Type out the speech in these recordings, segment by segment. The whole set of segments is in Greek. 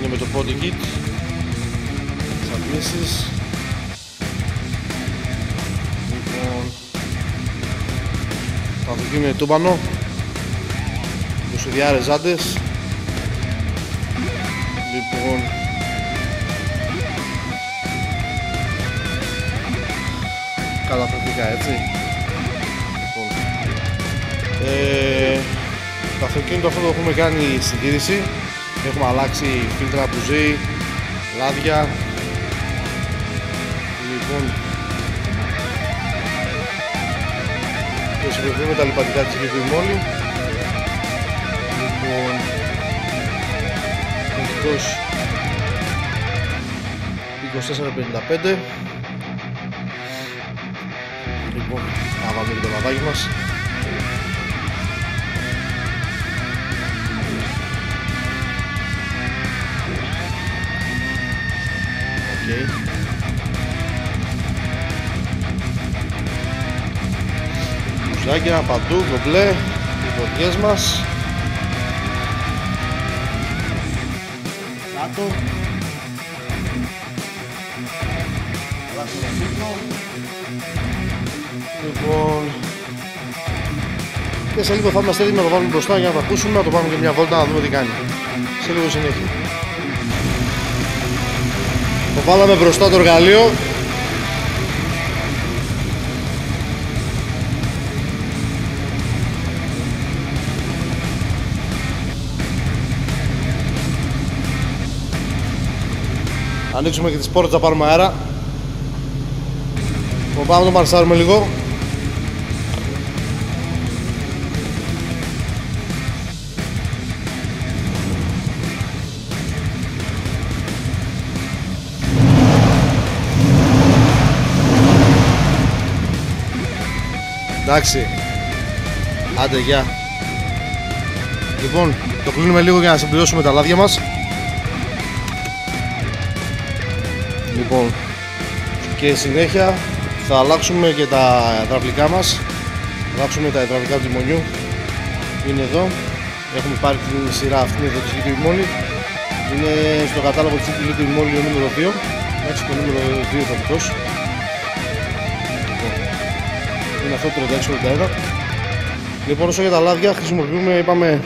είναι με το body kit, τις αντλήσεις. Λοιπόν, τα αυτοκίνητα είναι τούμπανο, 20 ζάντες. Λοιπόν, καταφερτικά, έτσι. Λοιπόν, το αυτοκίνητο αυτό το έχουμε κάνει συντήρηση. Έχουμε αλλάξει φίλτρα μπουζί, λάδια. Λοιπόν, και συμπληρώνουμε τα λιπαντικά της Liquid Moly. Λοιπόν, οδηγός 2455. Λοιπόν, θα βάλουμε και το λαδάκι μας. Okay. Μπουζάκια παντού, γομπλέ, οι βοδιές μας. Κάτω. Λοιπόν, και σε λίγο θα είμαστε έτοιμοι να το βάλουμε μπροστά για να το ακούσουμε, να το πάμε και μια βόλτα να δούμε τι κάνει. Σε λίγο συνέχεια. Το βάλαμε μπροστά το εργαλείο. Ανοίξουμε και τις πόρτες να πάρουμε αέρα. Πάμε να το μαρσάρουμε λίγο. Εντάξει. Άντε, γεια. Λοιπόν, το κλείνουμε λίγο για να συμπληρώσουμε τα λάδια μας. Λοιπόν, και συνέχεια θα αλλάξουμε και τα υδραυλικά μας. Θα αλλάξουμε τα υδραυλικά του λιμονιού. Είναι εδώ. Έχουμε πάρει την σειρά αυτή εδώ της Liquid Moly. Είναι στο κατάλογο της Liquid Moly ο νούμερο 2. Έτσι, το νούμερο 2 θα δικός. Είναι αυτό το 3681. Λοιπόν, όσο για τα λάδια χρησιμοποιούμε, είπαμε,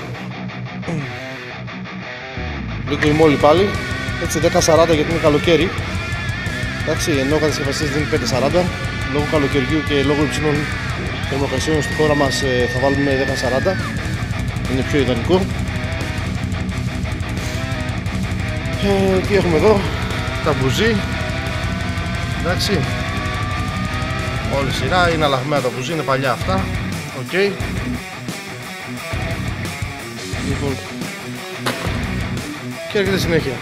Liquid Moly πάλι. Έτσι 1040 γιατί είναι καλοκαίρι. Εντάξει, ενώ ο κατασκευαστής δίνει 540. Λόγω καλοκαιριού και λόγω υψηλών θερμοκρασιών στη χώρα μας θα βάλουμε 1040. Είναι πιο ιδανικό. Τι έχουμε εδώ? Τα μπουζί. Εντάξει. Όλη σειρά είναι αλλαγμένα τα μπουζί, είναι παλιά αυτά. Οκ. Λοιπόν. Και έρχεται συνέχεια.